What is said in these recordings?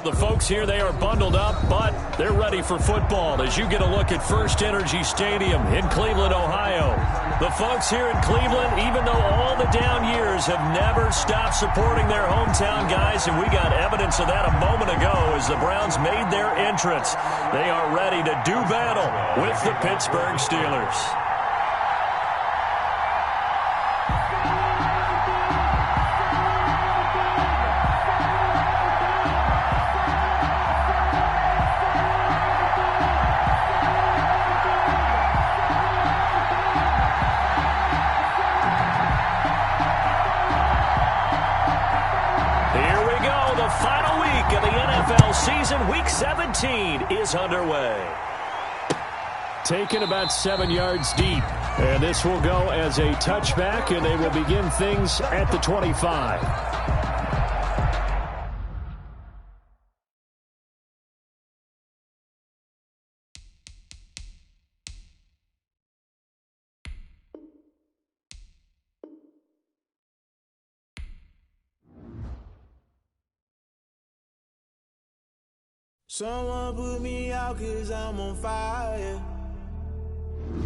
The folks here, they are bundled up, but they're ready for football as you get a look at First Energy Stadium in Cleveland, Ohio. The folks here in Cleveland, even though all the down years, have never stopped supporting their hometown guys, and we got evidence of that a moment ago as the Browns made their entrance. They are ready to do battle with the Pittsburgh Steelers. Final week of the NFL season, Week 17 is underway. Taken about 7 yards deep, and this will go as a touchback, and they will begin things at the 25. Someone put me out 'cause I'm on fire.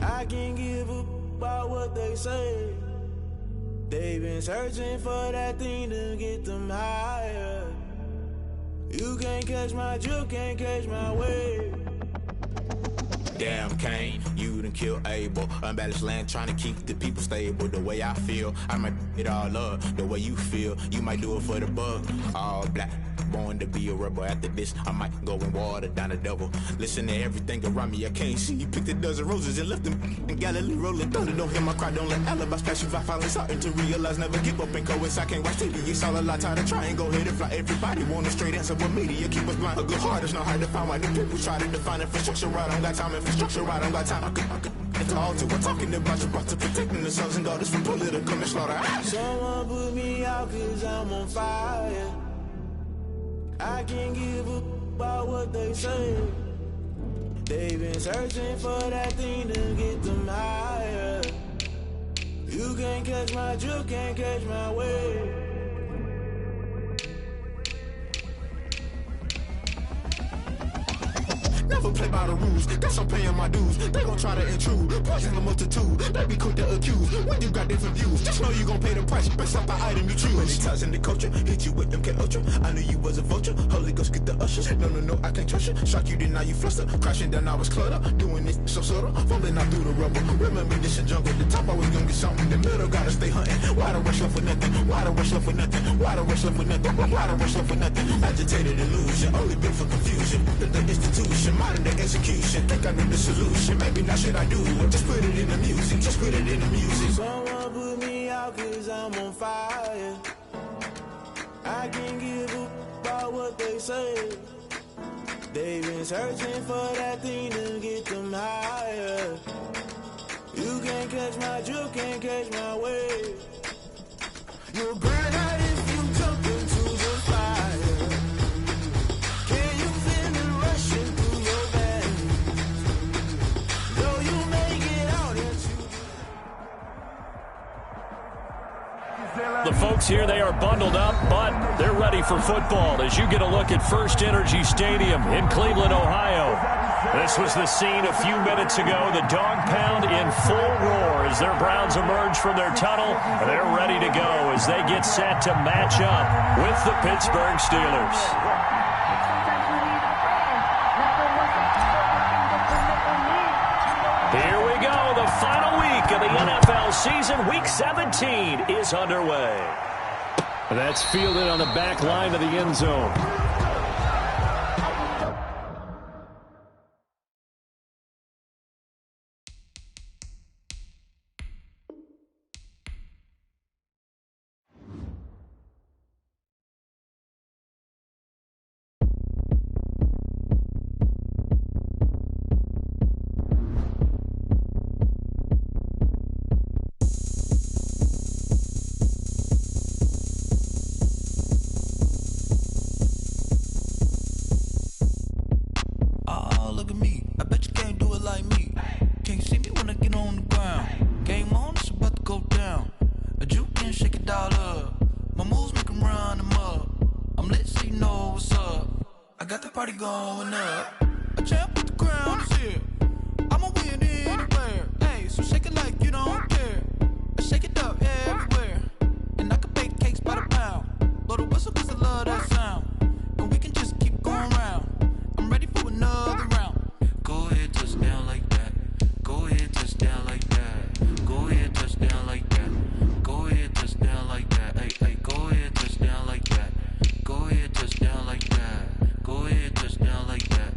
I can't give up about what they say. They've been searching for that thing to get them higher. You can't catch my drift, can't catch my wave. Damn, Kane, you done killed Abel. Unbalanced land, trying to keep the people stable. The way I feel, I might it all up. The way you feel, you might do it for the buck. All black, born to be a rebel. After this, I might go and water down the devil. Listen to everything around me, I can't see. You picked a dozen roses and left them in Galilee rolling thunder. Don't hear my cry, don't let alibis pass you by. Finally starting to realize, never give up and coincide. I can't watch TV, it's all a lot. Time to try and go ahead and fly. Everybody want a straight answer, but media keep us blind. A good heart is not hard to find. Why the people try to define infrastructure right? I don't got time, infrastructure right, I don't got time. I could talk to. We're talking about you, about to protecting the sons and daughters from political and slaughter. Someone put me out 'cause I'm on fire. I can't give up about what they say. They've been searching for that thing to get them higher. You can't catch my drift, can't catch my wave. Never play by the rules, that's I'm paying my dues. They gon' try to intrude, poison the multitude. They be quick to accuse, when you got different views. Just know you gon' pay the price, based off the item you choose. Many times in the culture, hit you with MK Ultra. I knew you was a vulture, Holy Ghost get the ushers. No, I can't trust you. Shock you, then now you fluster. Crashing down, I was cluttered. Doing this so subtle, falling out through the rubble. Remember this a jungle, the top I was gonna get something. The middle gotta stay hunting. Why the rush left for nothing? Why the rush left for nothing? Why the rush left for nothing? Why the rush left for nothing? Agitated illusion, only built for confusion. The institution, modern day execution. Think I know the solution. Maybe not should I do it? Just put it in the music. Just put it in the music. Someone put me out 'cause I'm on fire. I can't give up about what they say. They've been searching for that thing to get them higher. You can't catch my drift, can't catch my wave. You'll burn out if you jump into the fire. Can you feel it rushing through your veins? Though you make it out into The folks here, they are bundled up, but they're ready for football as you get a look at First Energy Stadium in Cleveland, Ohio. This was the scene a few minutes ago. The dog pound in full roar as their Browns emerge from their tunnel. They're ready to go as they get set to match up with the Pittsburgh Steelers. Here we go. The final week of the NFL season, Week 17, is underway. That's fielded on the back line of the end zone. got the party going up. A champ with the crown is here. I'ma win anywhere. Hey, so shake it like you don't care. I shake it up everywhere. And I can bake cakes by the pound. Blow the whistle 'cause I love that sound. And we can just keep going round. I'm ready for another round. Go ahead, touch down like that. Go ahead, touch down like that. Go ahead, touch down like that. Go ahead, touch down like that. Hey, hey, go ahead, touch down like that. Go ahead, touch down like that. Go ahead, touch down like that.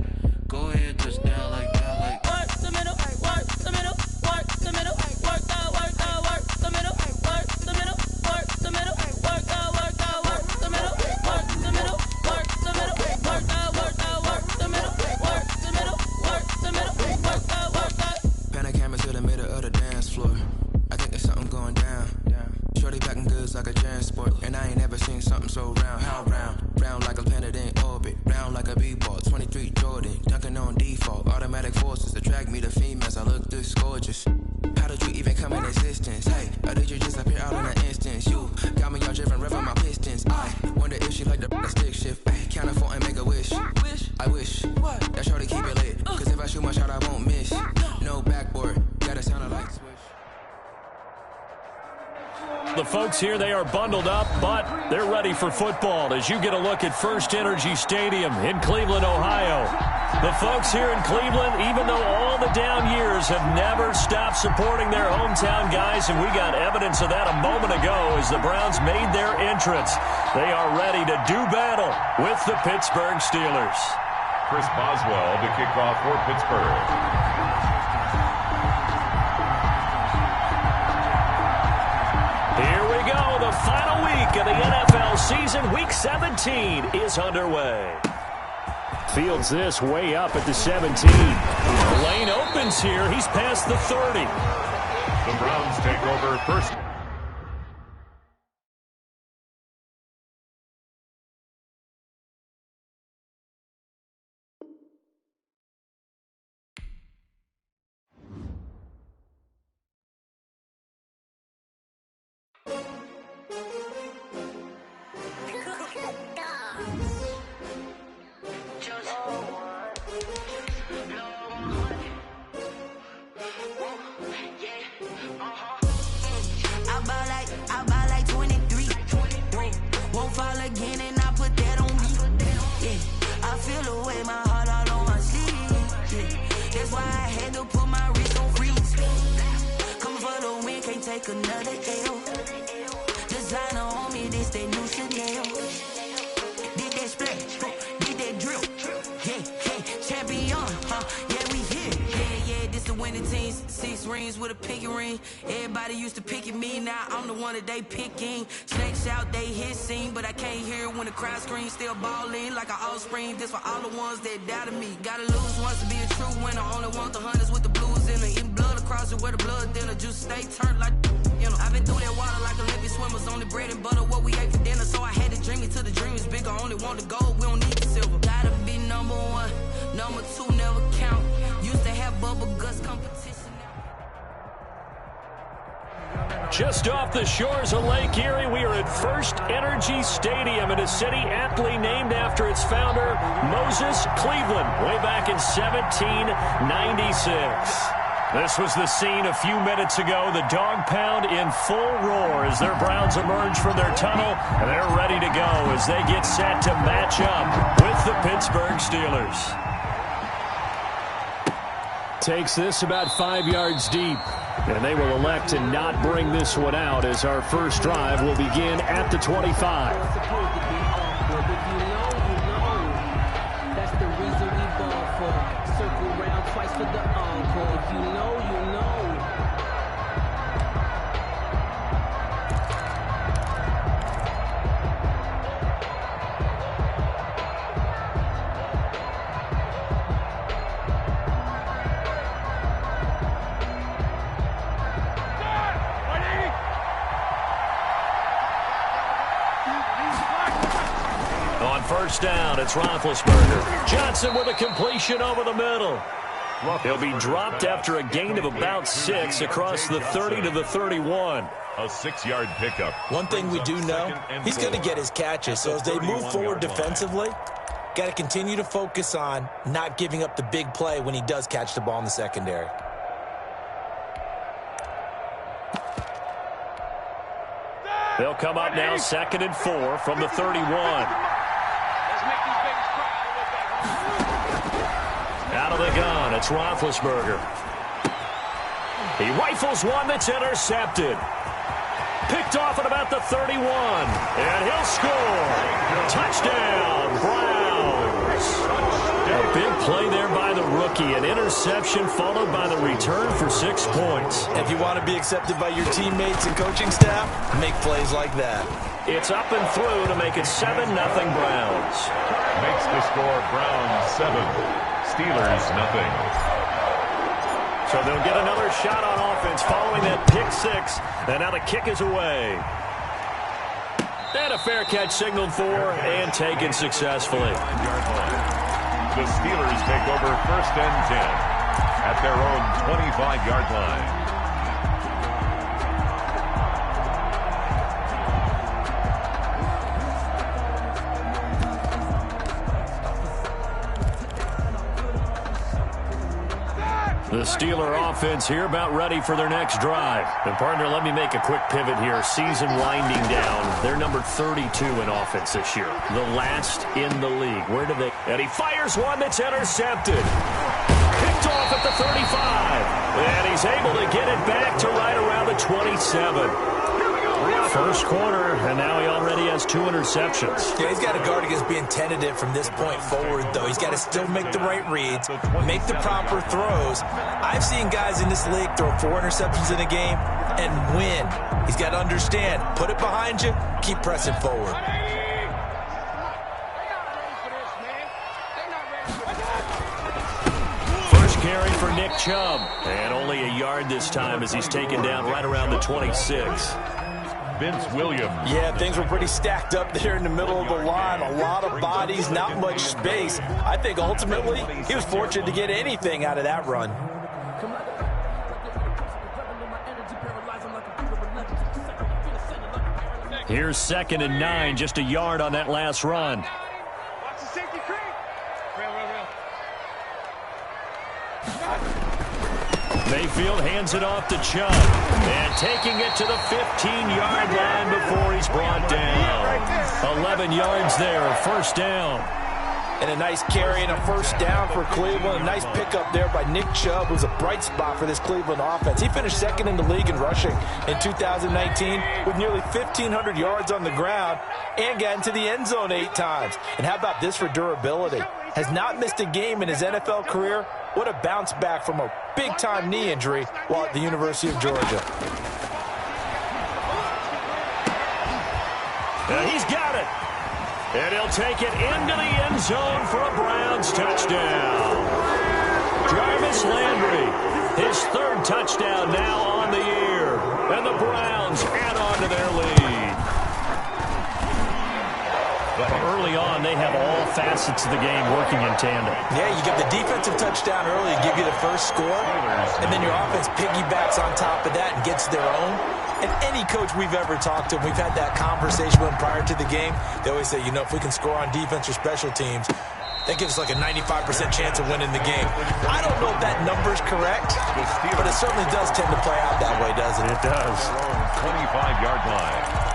Go ahead, touch down like that. Like work the middle, work the middle, work the middle, work the middle, work the middle, work the middle, work the middle, work the middle, work the middle, work the middle, work the middle, work the middle, work the. Pan a camera to the middle of the dance floor. I think there's something going down. Shorty packing goods like a transport, and I ain't never seen something so round. How round? Round like a planet in orbit, round like a b-ball. 23 Jordan, dunking on default. Automatic forces attract me to females. I look this gorgeous. How did you even come in existence? Hey, or did you just appear out in an instance? You got me all driven, revving my pistons. I wonder if she like the stick shift. Ay, count a 4 and make a wish. I wish that shorty keep it lit, 'cause if I shoot my shot, I won't miss. No backboard, gotta sound like swish. The folks here, they are bundled up, but they're ready for football as you get a look at First Energy Stadium in Cleveland, Ohio. The folks here in Cleveland, even though all the down years, have never stopped supporting their hometown guys, and we got evidence of that a moment ago as the Browns made their entrance. They are ready to do battle with the Pittsburgh Steelers. Chris Boswell to kick off for Pittsburgh. Here we go. The final week of the NFL season. Week 17 is underway. Fields this way up at the 17. The lane opens here. He's past the 30. The Browns take over first. Another L. Designer on me, this that new Chanel. Did that splash, did that drill. Yeah, champion, yeah, we here. Yeah, this the winning team. 6 rings with a pinky ring. Everybody used to picking me, now I'm the one that they picking. Snakes out, they hissing, but I can't hear when the crowd screams. Still balling like an offspring. This for all the ones that doubted me. Gotta lose once to be a true winner. Only want the hunters with the blues in it. Eating blood across it where the blood dinner. Just stay turned like. You know, I've been through that water like Olympic swimmers. Only bread and butter, what we ate for dinner. So I had to dream it till the dream is bigger. Only want the gold, we don't need the silver. Gotta be number 1, number 2 never count. Used to have bubble guts competition. Just off the shores of Lake Erie, we are at First Energy Stadium in a city aptly named after its founder, Moses Cleveland, way back in 1796. This was the scene a few minutes ago. The dog pound in full roar as their Browns emerge from their tunnel, and they're ready to go as they get set to match up with the Pittsburgh Steelers. Takes this about 5 yards deep, and they will elect to not bring this one out as our first drive will begin at the 25. That's the reason we ball for. Circle round twice for the encore. If you know, you know. On first down, it's Roethlisberger. Johnson with a completion over the middle. He'll be dropped after a gain of about 6 across the 30 to the 31. A 6-yard pickup. One thing we do know, he's going to get his catches. So as they move forward defensively, Got to continue to focus on not giving up the big play when he does catch the ball in the secondary. They'll come up now 2nd and 4 from the 31. Out of the gun, it's Roethlisberger. He rifles one that's intercepted. Picked off at about the 31. And he'll score. Touchdown, Browns. A big play there by the rookie. An interception followed by the return for 6 points. If you want to be accepted by your teammates and coaching staff, make plays like that. It's up and through to make it 7-0 Browns. Makes the score Browns 7, Steelers 0. So they'll get another shot on offense following that pick 6. And now the kick is away. And a fair catch signaled for and taken successfully. The Steelers take over 1st and 10 at their own 25-yard line. The Steeler offense here about ready for their next drive. And, partner, let me make a quick pivot here. Season winding down. They're number 32 in offense this year. The last in the league. Where do they... And he fires one that's intercepted. Picked off at the 35. And he's able to get it back to right around the 27. First quarter, and now he already has 2 interceptions. Yeah, he's got to guard against being tentative from this point forward, though. He's got to still make the right reads, make the proper throws. I've seen guys in this league throw 4 interceptions in a game and win. He's got to understand, put it behind you, keep pressing forward. First carry for Nick Chubb, and only a yard this time as he's taken down right around the 26. Vince Williams. Yeah, things were pretty stacked up there in the middle of the line. A lot of bodies, not much space. I think ultimately he was fortunate to get anything out of that run. Here's 2nd and 9, just a yard on that last run. Mayfield hands it off to Chubb. And taking it to the 15-yard line before he's brought down. 11 yards there, 1st down. And a nice carry and a 1st down for Cleveland. A nice pickup there by Nick Chubb, who's a bright spot for this Cleveland offense. He finished 2nd in the league in rushing in 2019 with nearly 1,500 yards on the ground and got into the end zone 8 times. And how about this for durability? Has not missed a game in his NFL career. What a bounce back from a big-time knee injury while at the University of Georgia. And he's got it. And he'll take it into the end zone for a Browns touchdown. Jarvis Landry, his 3rd touchdown now on the year. And the Browns add on to their lead. Early on, they have all facets of the game working in tandem. Yeah, you get the defensive touchdown early to give you the first score, and then your offense piggybacks on top of that and gets their own. And any coach we've ever talked to, we've had that conversation with them prior to the game, they always say, you know, if we can score on defense or special teams, that gives us like a 95% chance of winning the game. I don't know if that number's correct, but it certainly does tend to play out that way, doesn't it? It does. 25-yard line.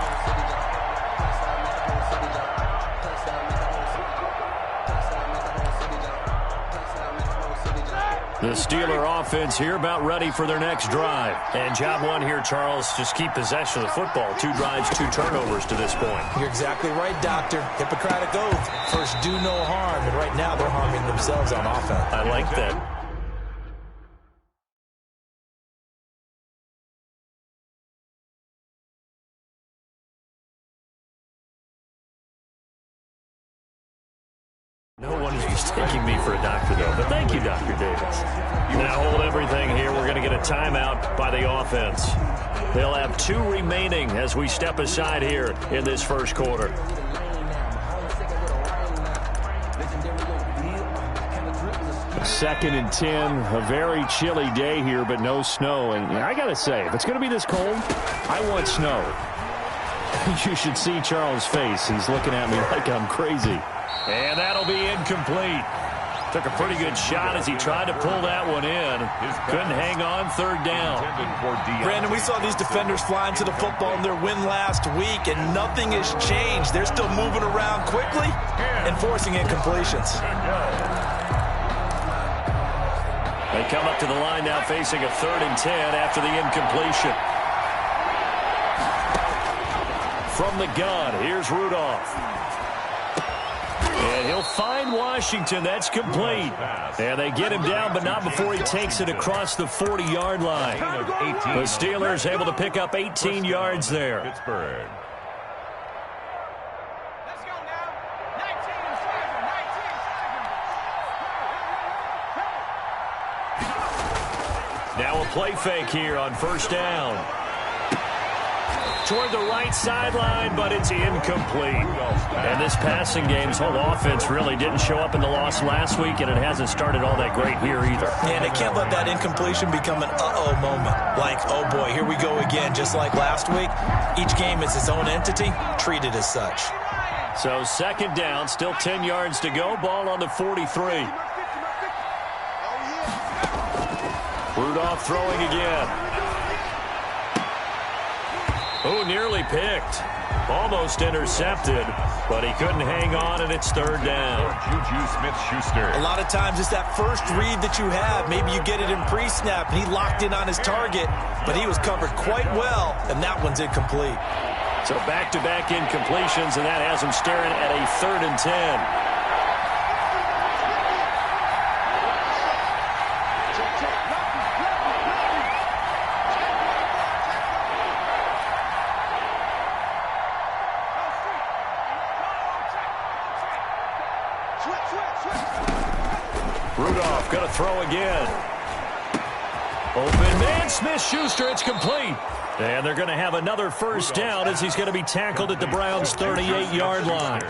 The Steeler offense here about ready for their next drive. And job one here, Charles, just keep possession of the football. 2 drives, 2 turnovers to this point. You're exactly right, Doctor. Hippocratic oath. First, do no harm. And right now, they're harming themselves on offense. I like that. No one is taking me for a doctor, though. But thank you, Dr. Davis. Now hold everything here. We're going to get a timeout by the offense. They'll have 2 remaining as we step aside here in this first quarter. Second and 10, a very chilly day here, but no snow. And I got to say, if it's going to be this cold, I want snow. You should see Charles' face. He's looking at me like I'm crazy. And that'll be incomplete. Took a pretty good shot as he tried to pull that one in. Couldn't hang on, third down. Brandon, we saw these defenders flying to the football in their win last week, and nothing has changed. They're still moving around quickly and forcing incompletions. They come up to the line now facing a 3rd and 10 after the incompletion. From the gun, here's Rudolph. And he'll find Washington. That's complete. And they get him down, but not before he takes it across the 40-yard line. The Steelers able to pick up 18 yards there. Pittsburgh. Now a play fake here on first down. Toward the right sideline, but it's incomplete. And this passing game's whole offense really didn't show up in the loss last week, and it hasn't started all that great here either. And they can't let that incompletion become an uh-oh moment. Like, oh boy, here we go again, just like last week. Each game is its own entity, treated as such. So second down, still 10 yards to go, ball on the 43. Rudolph throwing again. Oh, nearly picked. Almost intercepted, but he couldn't hang on, and it's third down. Juju Smith-Schuster. A lot of times it's that first read that you have. Maybe you get it in pre-snap, and he locked in on his target, but he was covered quite well, and that one's incomplete. So back-to-back incompletions, and that has him staring at a 3rd and 10. Rudolph going to throw again. Open man, Smith-Schuster, it's complete. And they're going to have another first down as he's going to be tackled at the Browns' 38-yard line.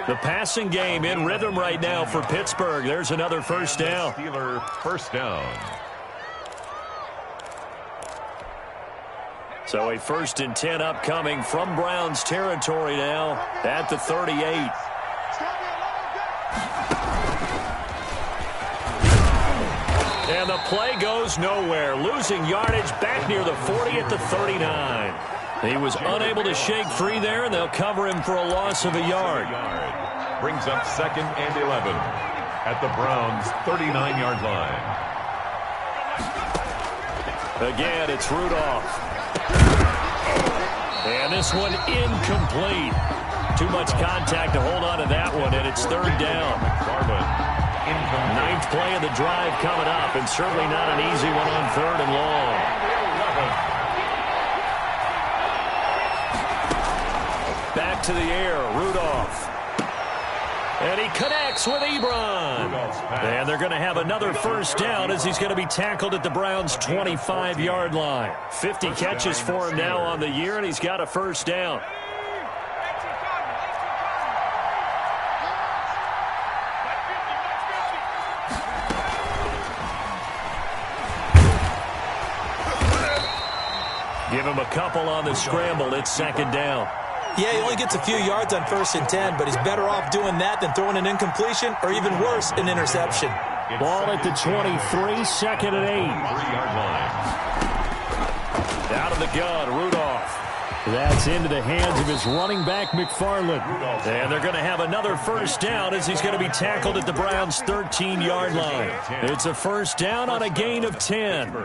The passing game in rhythm right now for Pittsburgh. There's another first down. Steeler first down. So a 1st and 10 upcoming from Browns territory now at the 38. And the play goes nowhere. Losing yardage back near the 40 at the 39. He was unable to shake free there, and they'll cover him for a loss of a yard. Brings up 2nd and 11 at the Browns' 39-yard line. Again, it's Rudolph. And this one incomplete. Too much contact to hold on to that one, and it's third down. 9th play of the drive coming up, and certainly not an easy one on 3rd and long. Back to the air, Rudolph. And he connects with Ebron. And they're going to have another first down as he's going to be tackled at the Browns' 25-yard line. 50 catches for him now on the year, and he's got a first down. Give him a couple on the scramble. It's second down. Yeah, he only gets a few yards on 1st and 10, but he's better off doing that than throwing an incompletion or even worse, an interception. Ball at the 23, 2nd and 8. Out of the gun, Rudolph. That's into the hands of his running back, McFarland. And they're going to have another first down as he's going to be tackled at the Browns' 13-yard line. It's a first down on a gain of 10.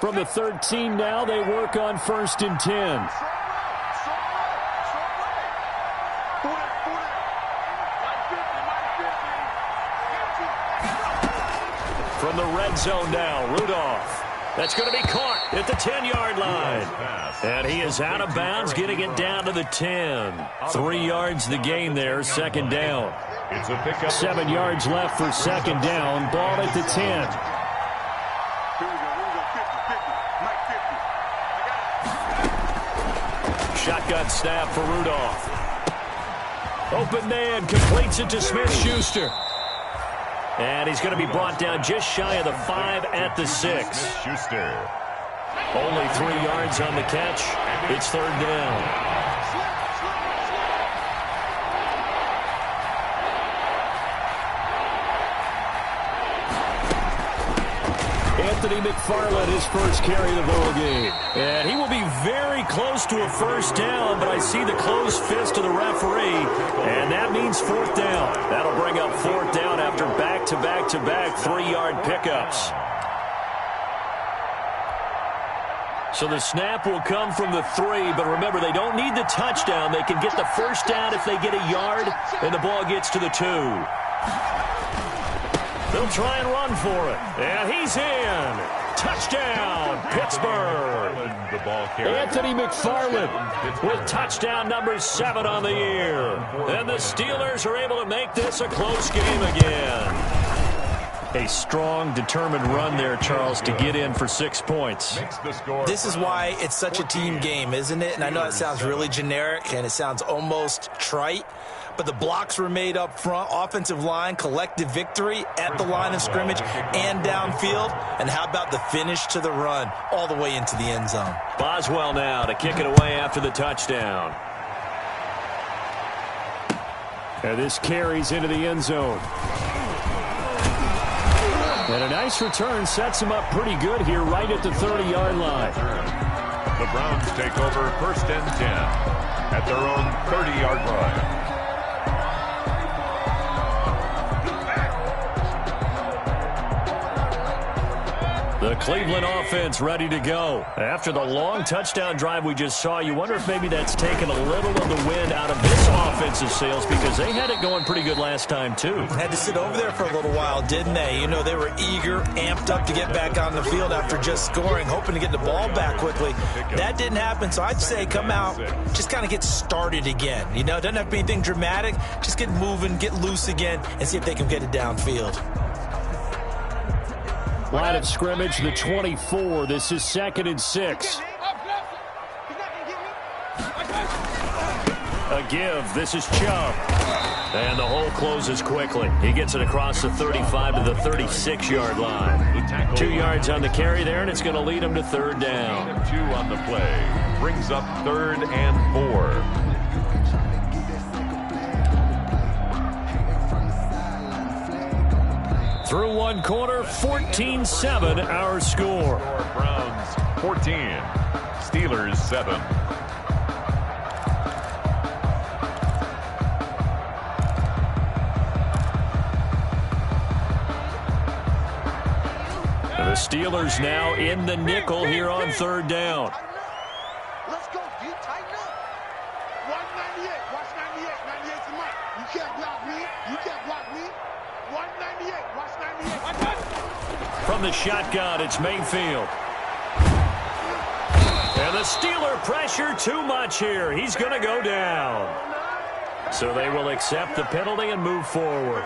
From the 13 now, they work on 1st and 10. From the red zone now, Rudolph. That's going to be caught at the 10-yard line. And he is out of bounds, getting it down to the 10. 3 yards the gain there, second down. 7 yards left for second down. Ball at the 10. Shotgun snap for Rudolph. Open man, completes it to Smith-Schuster. And he's going to be brought down just shy of the 5 at the 6. Schuster. Only 3 yards on the catch. It's third down. Anthony McFarland, his first carry of the ball game. And he will be very close to a first down, but I see the closed fist of the referee, and that means fourth down. That'll bring up fourth down after back-to-back-to-back 3-yard pickups. So the snap will come from the 3, but remember, they don't need the touchdown. They can get the first down if they get a yard, and the ball gets to the 2. They'll try and run for it. And he's in. Touchdown, Pittsburgh. Anthony McFarland with touchdown number 7 on the year. And the Steelers are able to make this a close game again. A strong, determined run there, Charles, to get in for 6 points. This is why it's such a team game, isn't it? And I know it sounds really generic and it sounds almost trite, but the blocks were made up front, offensive line, collective victory at the line of scrimmage and downfield. And how about the finish to the run all the way into the end zone? Boswell now to kick it away after the touchdown. And this carries into the end zone. And a nice return sets him up pretty good here right at the 30-yard line. The Browns take over first and 10 at their own 30-yard line. The Cleveland offense ready to go. After the long touchdown drive we just saw, you wonder if maybe that's taken a little of the wind out of this offensive sails because they had it going pretty good last time, too. Had to sit over there for a little while, didn't they? You know, they were eager, amped up to get back on the field after just scoring, hoping to get the ball back quickly. That didn't happen, so I'd say come out, just kind of get started again. You know, it doesn't have to be anything dramatic. Just get moving, get loose again, and see if they can get it downfield. Line of scrimmage, the 24. This is 2nd and 6. A give. This is Chubb. And the hole closes quickly. He gets it across the 35 to the 36-yard line. 2 yards on the carry there, and it's going to lead him to third down. 2 on the play. Brings up 3rd and 4. Through one quarter, 14-7 our score. Browns 14, Steelers 7. The Steelers now in the nickel here on third down. Let's go, D. Tighten up. 198. Watch 98. 98's the mark. You can't block me. You can't block me. 198. Watch 98. From the shotgun, it's Mayfield. And the Steeler pressure too much here. He's going to go down. So they will accept the penalty and move forward.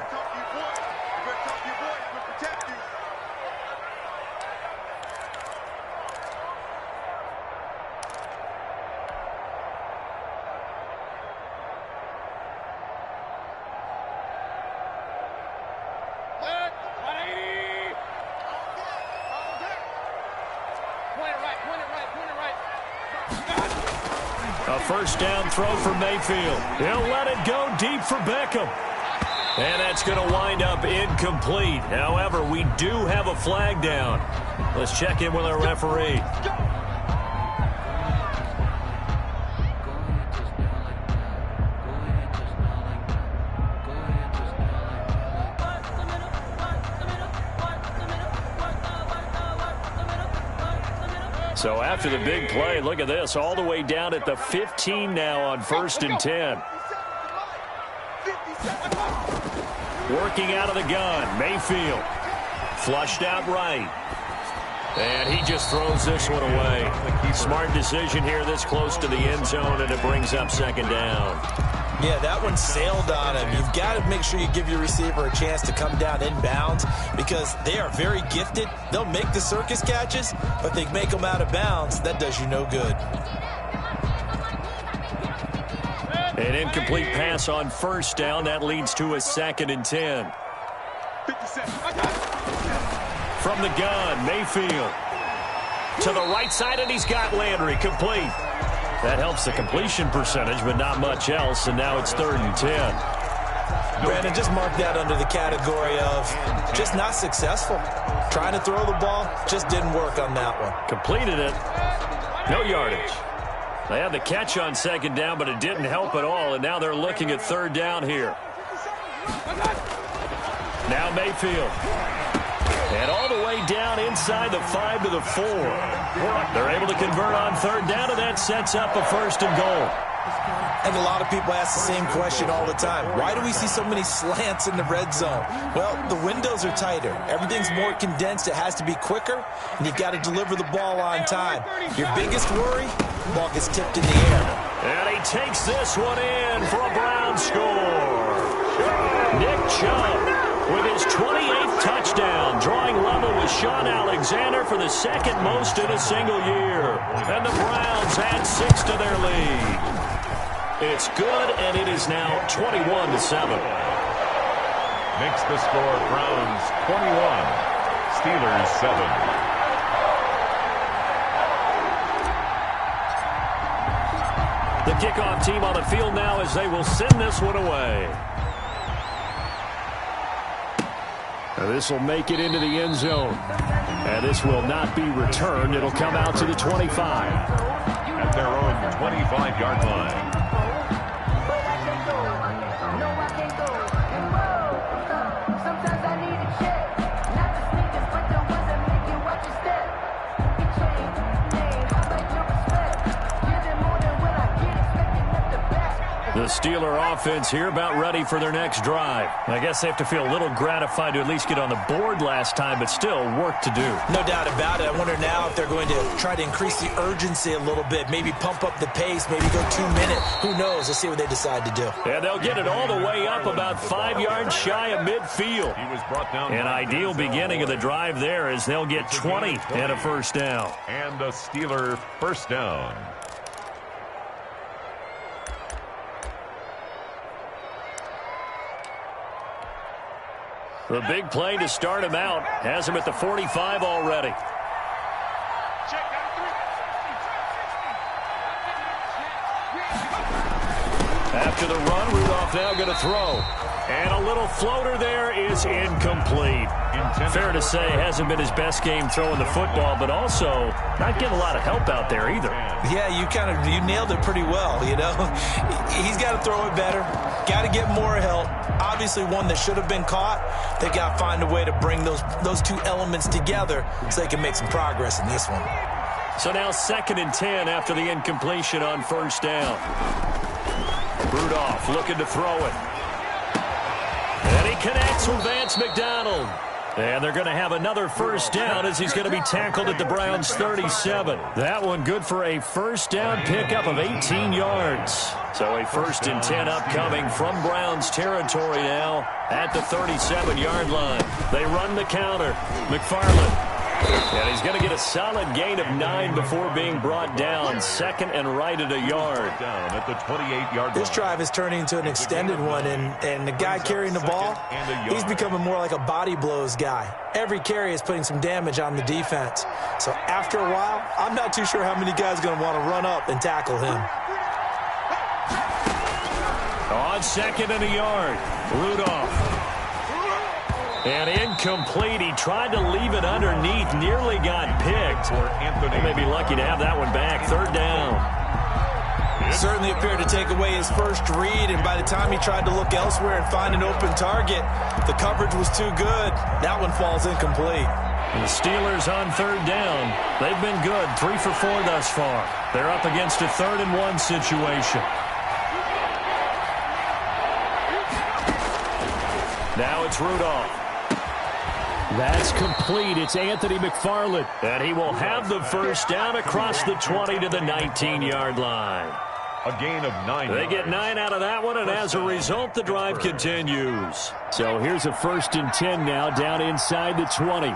A first down throw for Mayfield. He'll let it go deep for Beckham. And that's going to wind up incomplete. However, we do have a flag down. Let's check in with our referee. So after the big play, look at this, all the way down at the 15 now on 1st and 10. Working out of the gun, Mayfield. Flushed out right. And he just throws this one away. Smart decision here this close to the end zone, and it brings up 2nd down. Yeah, that one sailed on him. You've got to make sure you give your receiver a chance to come down inbounds because they are very gifted. They'll make the circus catches, but they make them out of bounds. That does you no good. An incomplete pass on 1st down. That leads to a 2nd and 10. 57. From the gun, Mayfield. To the right side, and he's got Landry complete. That helps the completion percentage, but not much else, and now it's 3rd and 10. Brandon, just mark that under the category of just not successful. Trying to throw the ball, just didn't work on that one. Completed it. No yardage. They had the catch on 2nd down, but it didn't help at all, and now they're looking at 3rd down here. Now Mayfield. And all the way down inside the 5 to the 4. They're able to convert on 3rd down, and that sets up a 1st and goal. And a lot of people ask the same question all the time. Why do we see so many slants in the red zone? Well, the windows are tighter. Everything's more condensed. It has to be quicker, and you've got to deliver the ball on time. Your biggest worry, the ball gets tipped in the air. And he takes this one in for a Brown score. Nick Chubb with his 28th touchdown, drawing level with Sean Alexander for the 2nd most in a single year. And the Browns add 6 to their lead. It's good, and it is now 21-7. Makes the score Browns 21, Steelers 7. The kickoff team on the field now as they will send this one away. This will make it into the end zone. And this will not be returned. It'll come out to the 25. At their own 25-yard line. The Steeler offense here about ready for their next drive. I guess they have to feel a little gratified to at least get on the board last time, but still work to do. No doubt about it. I wonder now if they're going to try to increase the urgency a little bit, maybe pump up the pace, maybe go 2 minute. Who knows? Let's see what they decide to do. And they'll get it all the way up about 5 yards shy of midfield. He was brought down. An ideal beginning of the drive there as they'll get 20 and a 1st down. And a Steeler 1st down. The big play to start him out has him at the 45 already. After the run, Rudolph now going to throw. And a little floater there is incomplete. Fair to say, hasn't been his best game throwing the football, but also not getting a lot of help out there either. Yeah, you nailed it pretty well, you know. He's got to throw it better. Got to get more help. Obviously one that should have been caught. They got to find a way to bring those two elements together so they can make some progress in this one. So now 2nd and 10 after the incompletion on 1st down. Rudolph looking to throw it. And he connects with Vance McDonald. And they're going to have another 1st down as he's going to be tackled at the Browns' 37. That one good for a 1st down pickup of 18 yards. So a 1st and 10 upcoming from Browns territory now at the 37-yard line. They run the counter. McFarland. And he's going to get a solid gain of 9 before being brought down. 2nd and right at a yard. Down at the 28-yard line. This drive is turning into an extended one, and the guy carrying the ball, he's becoming more like a body blows guy. Every carry is putting some damage on the defense. So after a while, I'm not too sure how many guys are going to want to run up and tackle him. On 2nd and a yard, Rudolph. And incomplete. He tried to leave it underneath, nearly got picked. They may be lucky to have that one back. 3rd down. Certainly appeared to take away his first read, and by the time he tried to look elsewhere and find an open target, the coverage was too good. That one falls incomplete. And the Steelers on 3rd down. They've been good, 3 for 4 thus far. They're up against a 3rd and 1 situation. Now it's Rudolph. That's complete. It's Anthony McFarland. And he will have the 1st down across the 20 to the 19-yard line. A gain of 9. They get 9 out of that one, and as a result, the drive continues. So here's a 1st and 10 now down inside the 20.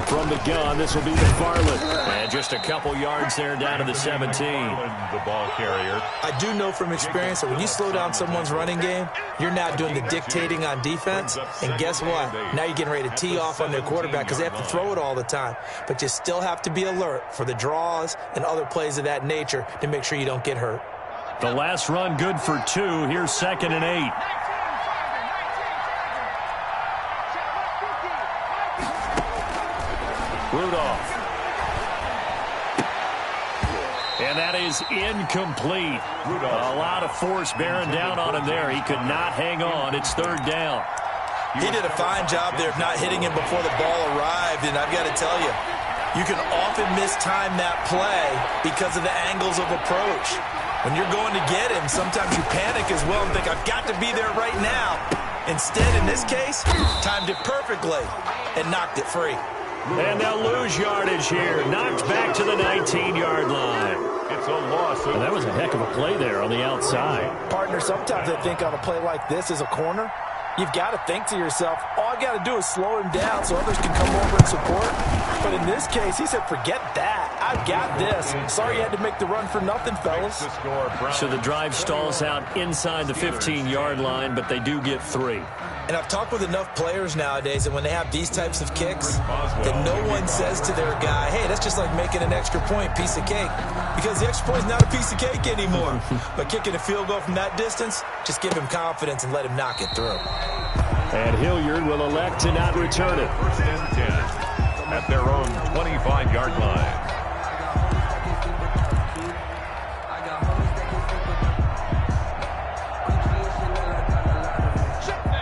From the gun, this will be the Varlet. And just a couple yards there down to the 17. The ball carrier. I do know from experience that when you slow down someone's running game, you're not doing the dictating on defense. And guess what? Now you're getting ready to tee off on their quarterback because they have to throw it all the time. But you still have to be alert for the draws and other plays of that nature to make sure you don't get hurt. The last run good for 2. Here's 2nd and 8. Rudolph. And that is incomplete. A lot of force bearing down on him there. He could not hang on. It's 3rd down. He did a fine job there of not hitting him before the ball arrived, and I've got to tell you, you can often mistime that play because of the angles of approach. When you're going to get him, sometimes you panic as well and think, I've got to be there right now. Instead, in this case, timed it perfectly and knocked it free. And they'll lose yardage here. Knocked back to the 19-yard line. It's a loss. And that was a heck of a play there on the outside. Partner, sometimes I think on a play like this as a corner, you've got to think to yourself, all I got to do is slow him down so others can come over and support. But in this case, he said, forget that. I've got this. Sorry you had to make the run for nothing, fellas. So the drive stalls out inside the 15-yard line, but they do get 3. And I've talked with enough players nowadays that when they have these types of kicks, that no one says to their guy, hey, that's just like making an extra point, piece of cake. Because the extra point is not a piece of cake anymore. But kicking a field goal from that distance, just give him confidence and let him knock it through. And Hilliard will elect to not return it. 1st and 10 at their own 25-yard line.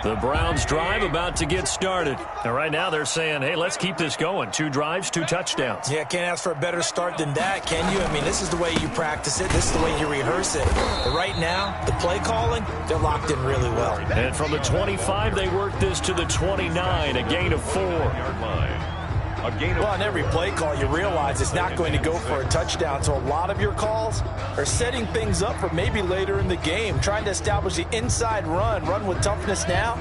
The Browns drive about to get started. And right now they're saying, hey, let's keep this going. 2 drives, 2 touchdowns. Yeah, can't ask for a better start than that, can you? I mean, this is the way you practice it. This is the way you rehearse it. But right now, the play calling, they're locked in really well. And from the 25, they work this to the 29, a gain of 4. Well, on every play call, you realize it's not going to go for a touchdown. So a lot of your calls are setting things up for maybe later in the game, trying to establish the inside run with toughness now,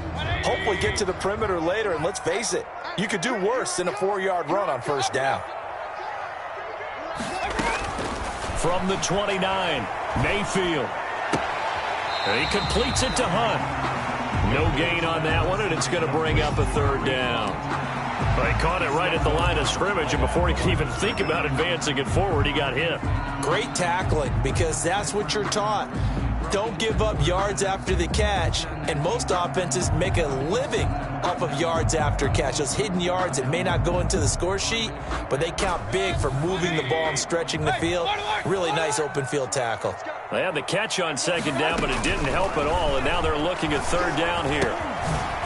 hopefully get to the perimeter later. And let's face it, you could do worse than a 4-yard run on 1st down. From the 29, Mayfield. He completes it to Hunt. No gain on that one, and it's going to bring up a 3rd down. But he caught it right at the line of scrimmage, and before he could even think about advancing it forward, he got hit. Great tackling, because that's what you're taught. Don't give up yards after the catch, and most offenses make a living off of yards after catch. Those hidden yards that may not go into the score sheet, but they count big for moving the ball and stretching the field. Really nice open field tackle. They had the catch on 2nd down, but it didn't help at all, and now they're looking at 3rd down here.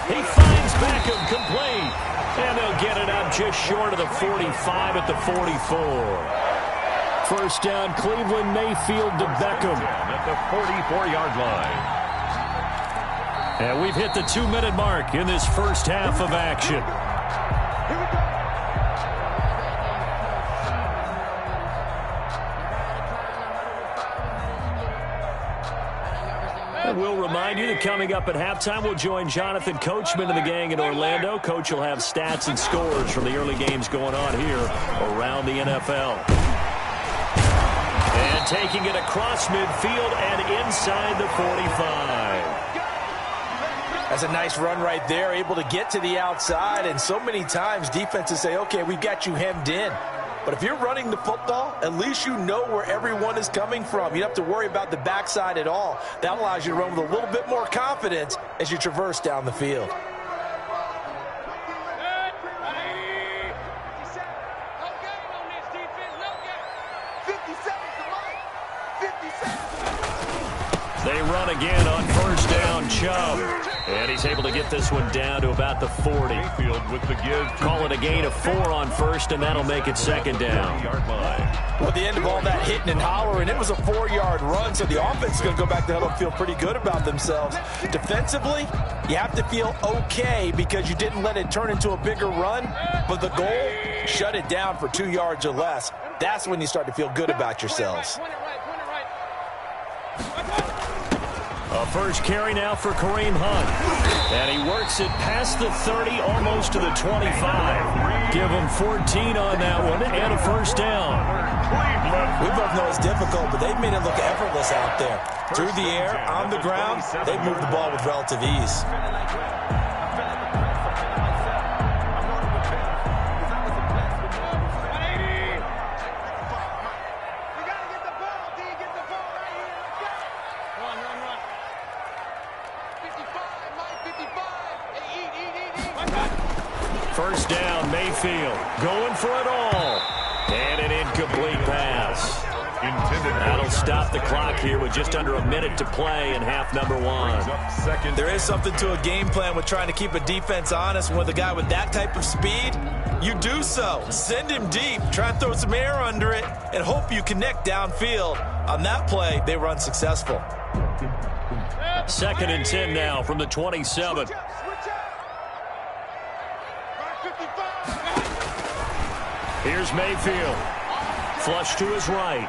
He finds Beckham complete. And they'll get it up just short of the 45 at the 44. 1st down, Cleveland, Mayfield to Beckham. At the 44-yard line. And we've hit the 2-minute mark in this first half of action. And we'll remind you that coming up at halftime, we'll join Jonathan Coachman and the gang in Orlando. Coach will have stats and scores from the early games going on here around the NFL. And taking it across midfield and inside the 45. That's a nice run right there, able to get to the outside. And so many times defenses say, okay, we've got you hemmed in. But if you're running the football, at least you know where everyone is coming from. You don't have to worry about the backside at all. That allows you to run with a little bit more confidence as you traverse down the field. They run again on 1st down, Chubb. And he's able to get this one down to about the 40. With the give. Call it a gain of 4 on 1st, and that'll make it 2nd down. Well, at the end of all that hitting and hollering, it was a 4-yard run, so the offense is going to go back to the huddle and feel pretty good about themselves. Defensively, you have to feel okay because you didn't let it turn into a bigger run, but the goal, shut it down for 2 yards or less. That's when you start to feel good about yourselves. A first carry now for Kareem Hunt. And he works it past the 30, almost to the 25. Give him 14 on that one and a first down. We both know it's difficult, but they've made it look effortless out there. Through the air, on the ground, they've moved the ball with relative ease. First down, Mayfield going for it all. And an incomplete pass. That'll stop the clock here with just under a minute to play in half number one. There is something to a game plan with trying to keep a defense honest. With a guy with that type of speed, you do so. Send him deep, try and throw some air under it, and hope you connect downfield. On that play, they were unsuccessful. 2nd and 10 now from the 27. Here's Mayfield. Flush to his right.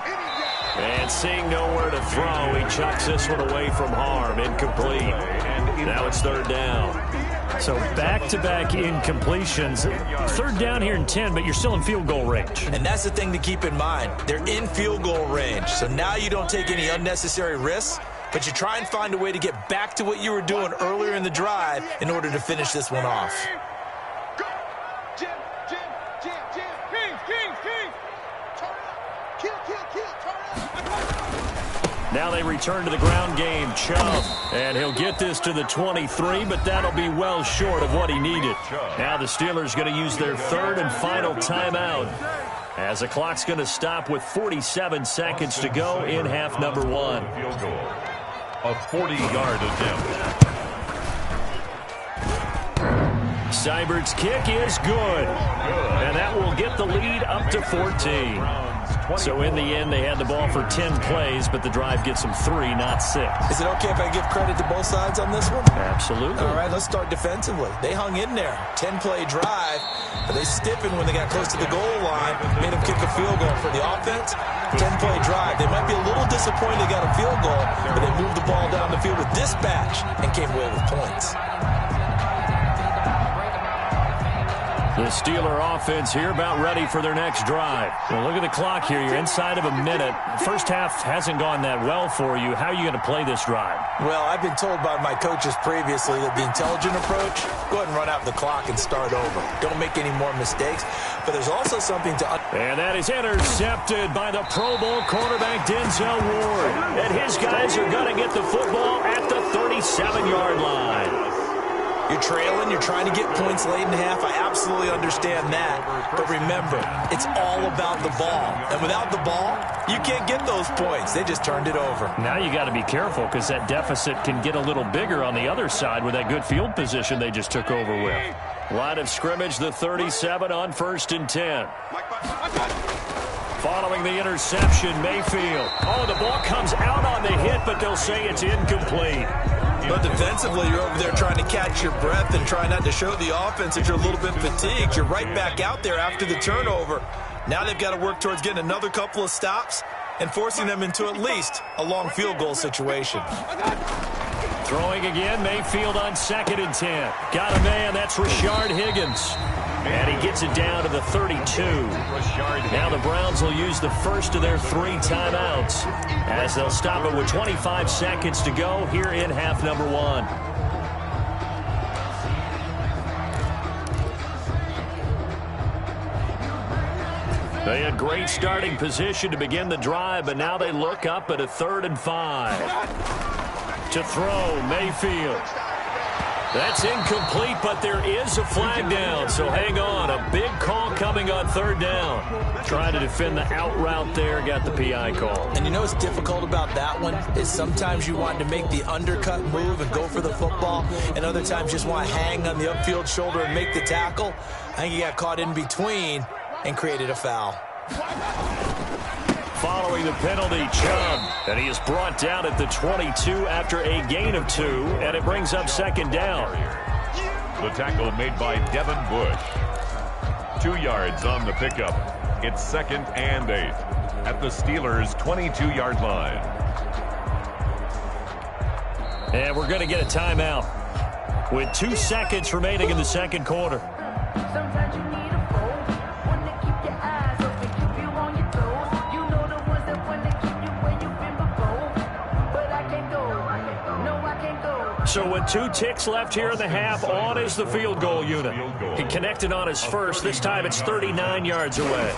And seeing nowhere to throw, he chucks this one away from harm. Incomplete. Now it's 3rd down. So back-to-back incompletions. 3rd down here in 10, but you're still in field goal range. And that's the thing to keep in mind. They're in field goal range. So now you don't take any unnecessary risks, but you try and find a way to get back to what you were doing earlier in the drive in order to finish this one off. Now they return to the ground game. Chubb. And he'll get this to the 23, but that'll be well short of what he needed. Now the Steelers going to use their 3rd and final timeout, as the clock's going to stop with 47 seconds to go in half number one. Field goal. A 40-yard attempt. Seibert's kick is good. And that will get the lead up to 14. So in the end, they had the ball for 10 plays, but the drive gets them 3, not 6. Is it okay if I give credit to both sides on this one? Absolutely. All right, let's start defensively. They hung in there. 10-play drive, but they stiffened when they got close to the goal line, made them kick a field goal. For the offense, 10-play drive. They might be a little disappointed they got a field goal, but they moved the ball down the field with dispatch and came away with points. The Steeler offense here about ready for their next drive. Well, look at the clock here. You're inside of a minute. First half hasn't gone that well for you. How are you going to play this drive? Well, I've been told by my coaches previously that the intelligent approach, go ahead and run out the clock and start over. Don't make any more mistakes. But there's also something to... And that is intercepted by the Pro Bowl cornerback Denzel Ward. And his guys are going to get the football at the 37-yard line. You're trailing, you're trying to get points late in half. I absolutely understand that. But remember, it's all about the ball. And without the ball, you can't get those points. They just turned it over. Now you got to be careful because that deficit can get a little bigger on the other side with that good field position they just took over with. Line of scrimmage, the 37 on 1st and 10. Following the interception, Mayfield. Oh, the ball comes out on the hit, but they'll say it's incomplete. But defensively, you're over there trying to catch your breath and try not to show the offense that you're a little bit fatigued. You're right back out there after the turnover. Now they've got to work towards getting another couple of stops and forcing them into at least a long field goal situation. Throwing again, Mayfield on 2nd and 10. Got a man, that's Rashard Higgins. And he gets it down to the 32. Now the Browns will use the first of their 3 timeouts, as they'll stop it with 25 seconds to go here in half number one. They had great starting position to begin the drive, but now they look up at a 3rd and 5. To throw, Mayfield. That's incomplete, but there is a flag down, so hang on. A big call coming on 3rd down. Trying to defend the out route there, got the PI call. And you know what's difficult about that one is sometimes you want to make the undercut move and go for the football, and other times just want to hang on the upfield shoulder and make the tackle. I think he got caught in between and created a foul. Following the penalty, Chubb, and he is brought down at the 22 after a gain of 2, and it brings up 2nd down. The tackle made by Devin Bush. 2 yards on the pickup. It's 2nd and 8 at the Steelers' 22-yard line. And we're going to get a timeout with 2 seconds remaining in the second quarter. Sometimes you need a fold, one to keep your eyes open, keep you on your toes. You know the ones that want to keep you where you've been before. But I can't go, no I can't go. So with 2 ticks left here in the half, on is the field goal unit. He connected on his first. This time it's 39 yards away.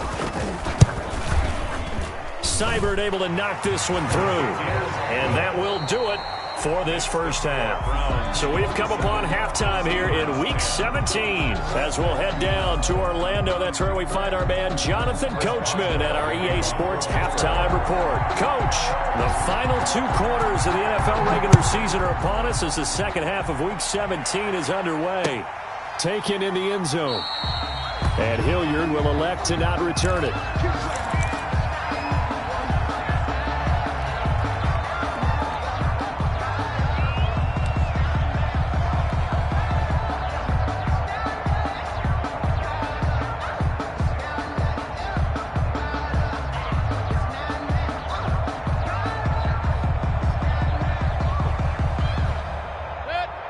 Seibert able to knock this one through. And that will do it for this first half. So we've come upon halftime here in Week 17 as we'll head down to Orlando. That's where we find our man Jonathan Coachman at our EA Sports Halftime Report. Coach, the final 2 quarters of the NFL regular season are upon us as the second half of Week 17 is underway. Taken in the end zone. And Hilliard will elect to not return it.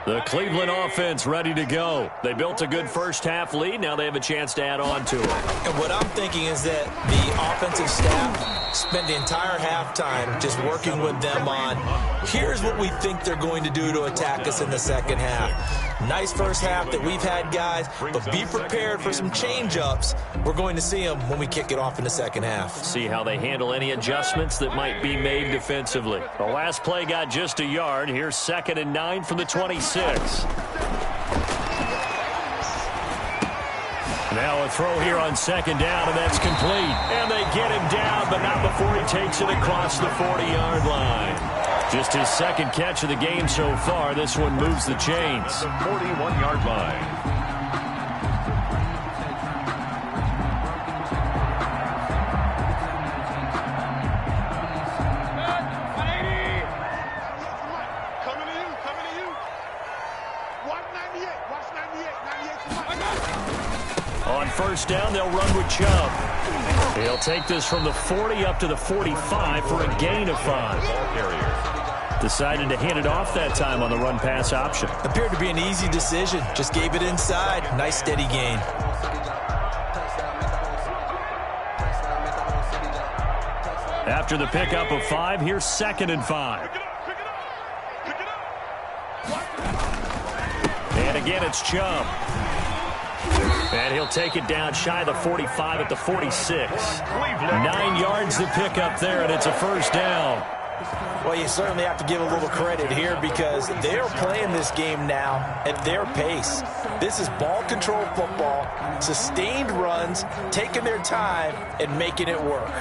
The Cleveland offense ready to go. They built a good first half lead. Now they have a chance to add on to it. And what I'm thinking is that the offensive staff spent the entire halftime just working with them on, here's what we think they're going to do to attack us in the second half. Nice first half that we've had, guys, but be prepared for some change-ups. We're going to see them when we kick it off in the second half. See how they handle any adjustments that might be made defensively. The last play got just a yard. Here's 2nd and 9 from the 26. Now a throw here on 2nd down, and that's complete. And they get him down, but not before he takes it across the 40-yard line. Just his 2nd catch of the game so far. This one moves the chains. The 41-yard line. On first down, they'll run with Chubb. He'll take this from the 40 up to the 45 for a gain of 5. Decided to hand it off that time on the run-pass option. Appeared to be an easy decision. Just gave it inside. Nice, steady gain. After the pickup of 5, here's 2nd and 5. And again, it's Chubb. And he'll take it down shy of the 45 at the 46. 9 yards to pick up there, and it's a first down. Well, you certainly have to give a little credit here because they're playing this game now at their pace. This is ball control football, sustained runs, taking their time, and making it work.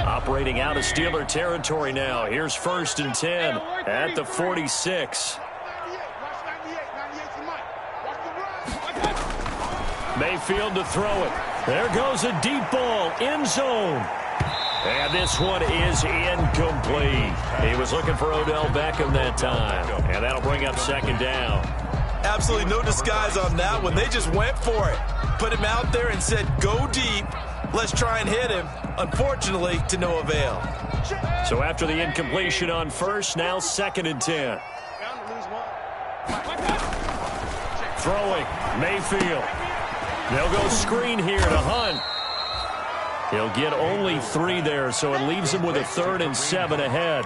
Operating out of Steeler territory now. Here's 1st and 10 at the 46. Mayfield to throw it. There goes a deep ball, end zone. And this one is incomplete. He was looking for Odell Beckham that time. And that'll bring up 2nd down. Absolutely no disguise on that one. They just went for it. Put him out there and said, go deep. Let's try and hit him. Unfortunately, to no avail. So after the incompletion on first, now 2nd and 10. Throwing, Mayfield. They'll go screen here to Hunt. He'll get only 3 there, so it leaves him with a 3rd and 7 ahead.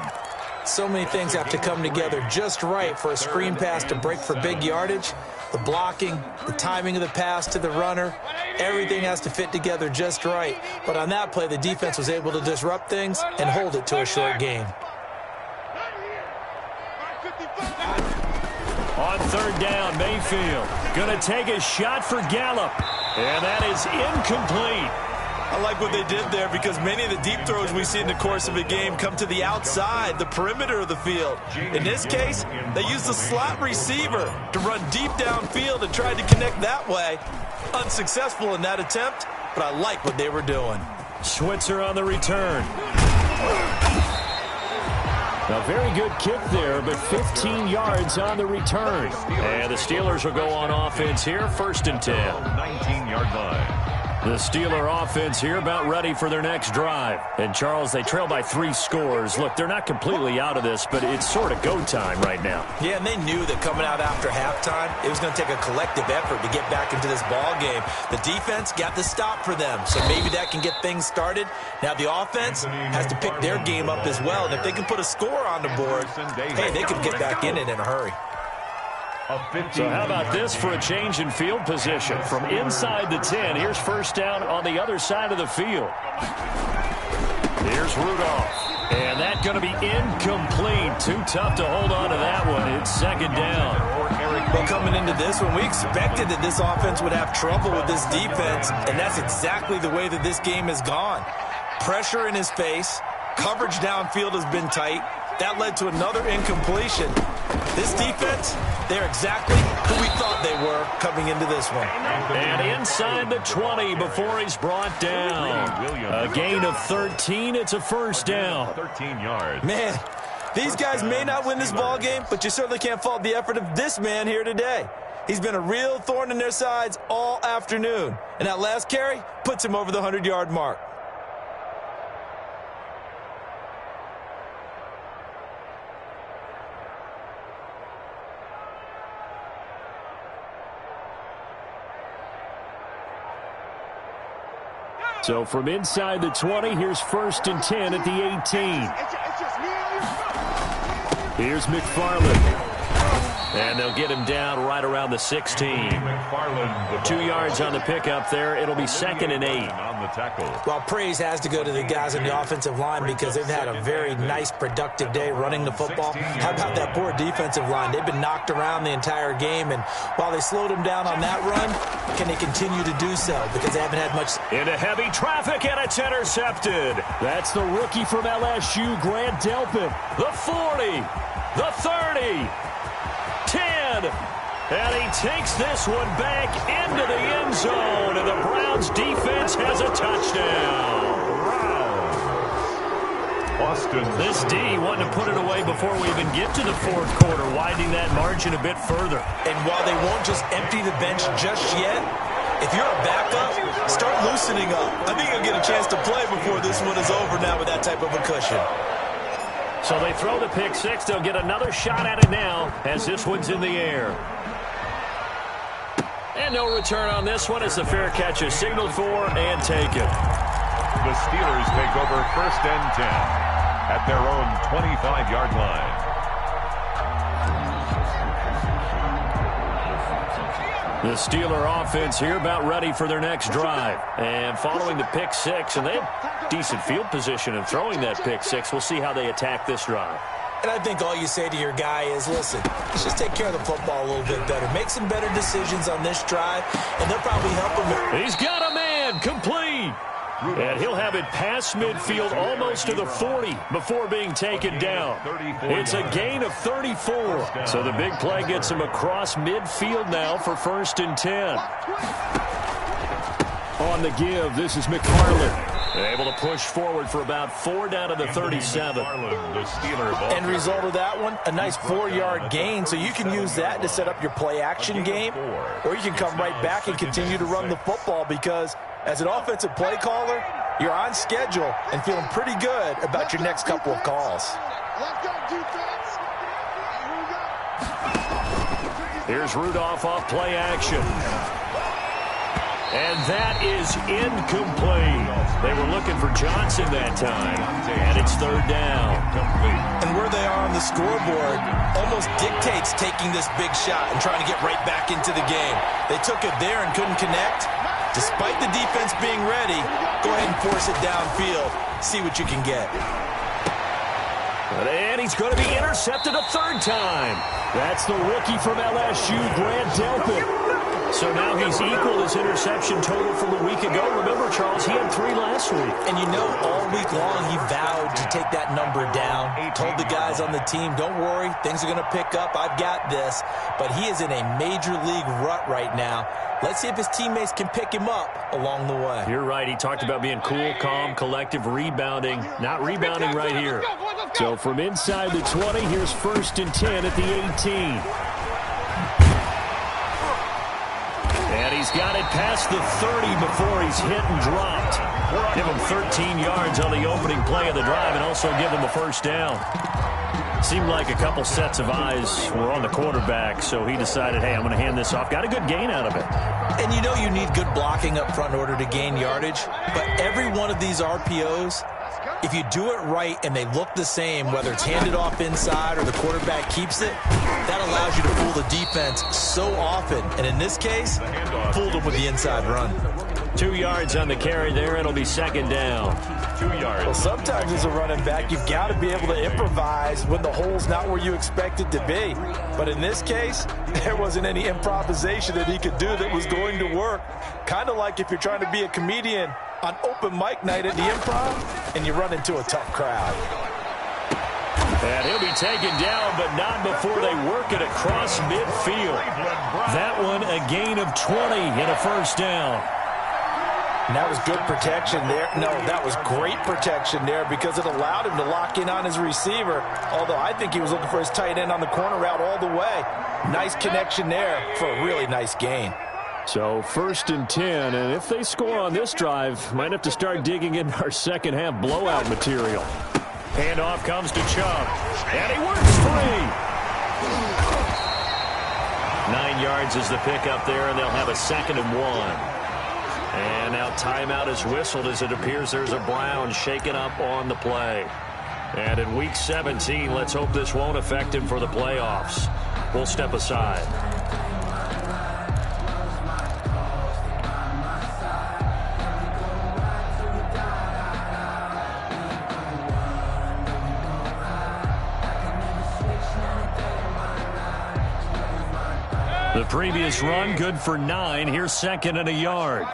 So many things have to come together just right for a screen pass to break for big yardage. The blocking, the timing of the pass to the runner, everything has to fit together just right. But on that play, the defense was able to disrupt things and hold it to a short gain. On 3rd down, Mayfield going to take a shot for Gallup. And that is incomplete. I like what they did there because many of the deep throws we see in the course of a game come to the outside, the perimeter of the field. In this case, they used the slot receiver to run deep downfield and tried to connect that way. Unsuccessful in that attempt, but I like what they were doing. Switzer on the return. A very good kick there, but 15 yards on the return. And the Steelers will go on offense here, 1st and 10. 19-yard line. The Steeler offense here about ready for their next drive. And, Charles, they trail by 3 scores. Look, they're not completely out of this, but it's sort of go time right now. Yeah, and they knew that coming out after halftime, it was going to take a collective effort to get back into this ball game. The defense got the stop for them, so maybe that can get things started. Now the offense has to pick their game up as well, and if they can put a score on the board, hey, they could get back in it in a hurry. So how about this for a change in field position? From inside the 10, here's first down on the other side of the field. Here's Rudolph. And that's going to be incomplete. Too tough to hold on to that one. It's second down. Well, coming into this one, we expected that this offense would have trouble with this defense, and that's exactly the way that this game has gone. Pressure in his face. Coverage downfield has been tight. That led to another incompletion. This defense, they're exactly who we thought they were coming into this one. And inside the 20 before he's brought down. A gain of 13. It's a first down. 13 yards. Man, these guys may not win this ball game, but you certainly can't fault the effort of this man here today. He's been a real thorn in their sides all afternoon. And that last carry puts him over the 100-yard mark. So from inside the 20, here's first and 10 at the 18. Here's McFarland. And they'll get him down right around the 16. 2 yards on the pickup there. It'll be second and 8. Well, praise has to go to the guys on the offensive line because they've had a very nice, productive day running the football. How about that poor defensive line? They've been knocked around the entire game, and while they slowed them down on that run, can they continue to do so? Because they haven't had much. Into heavy traffic, and it's intercepted. That's the rookie from LSU, Grant Delpit. The 40, the 30. 10, and he takes this one back into the end zone, and the Browns defense has a touchdown. Boston. This D wanted to put it away before we even get to the fourth quarter, widening that margin a bit further. And while they won't just empty the bench just yet, if you're a backup, start loosening up. I think you'll get a chance to play before this one is over now with that type of a cushion. So they throw the pick six. They'll get another shot at it now as this one's in the air. And no return on this one as the fair catch is signaled for and taken. The Steelers take over first and 10 at their own 25-yard line. The Steeler offense here about ready for their next drive. And following the pick six, and they have decent field position in throwing that pick six. We'll see how they attack this drive. And I think all you say to your guy is, listen, let's just take care of the football a little bit better. Make some better decisions on this drive, and they'll probably help him. He's got a man, complete. And he'll have it past midfield almost to the 40 before being taken down. It's a gain of 34. So the big play gets him across midfield now for first and 10. On the give, this is McFarland. Able to push forward for about 4 down to the 37. End result of that one, a nice 4-yard gain. So you can use that to set up your play-action game, or you can come right back and continue to run the football because as an offensive play caller, you're on schedule and feeling pretty good about your next couple of calls. Here's Rudolph off play action. And that is incomplete. They were looking for Johnson that time. And it's third down. And where they are on the scoreboard almost dictates taking this big shot and trying to get right back into the game. They took it there and couldn't connect. Despite the defense being ready, go ahead and force it downfield. See what you can get. And he's going to be intercepted a third time. That's the rookie from LSU, Grant Delpit. So now he's equaled his interception total from a week ago. Remember, Charles, he had 3 last week. And you know, all week long he vowed to take that number down. Told the guys on the team, don't worry, things are going to pick up. I've got this. But he is in a major league rut right now. Let's see if his teammates can pick him up along the way. You're right. He talked about being cool, calm, collective, rebounding. Not rebounding right here. So from inside the 20, here's first and 10 at the 18. And He's got it past the 30 before he's hit and dropped. Give him 13 yards on the opening play of the drive and also give him a first down. Seemed like a couple sets of eyes were on the quarterback, so he decided, hey, I'm going to hand this off. Got a good gain out of it. And you know you need good blocking up front in order to gain yardage, but every one of these RPOs, if you do it right and they look the same, whether it's handed off inside or the quarterback keeps it, that allows you to fool the defense so often. And in this case, fooled them with the inside run. 2 yards on the carry there. It'll be second down. 2 yards. Well, sometimes as a running back, you've got to be able to improvise when the hole's not where you expect it to be. But in this case, there wasn't any improvisation that he could do that was going to work. Kind of like if you're trying to be a comedian on open mic night at the Improv and you run into a tough crowd. And he'll be taken down, but not before they work it across midfield. That one a gain of 20 and a first down. And that was good protection there. No, that was great protection there because it allowed him to lock in on his receiver, although I think he was looking for his tight end on the corner route all the way. Nice connection there for a really nice gain. So 1st and 10, and if they score on this drive, might have to start digging in our second half blowout material. Handoff comes to Chubb, and he works free. 9 yards is the pickup there, and they'll have a 2nd and 1. And now timeout is whistled as it appears there's a Brown shaken up on the play. And in Week 17, let's hope this won't affect him for the playoffs. We'll step aside. The previous run good for 9. Here's 2nd and a yard.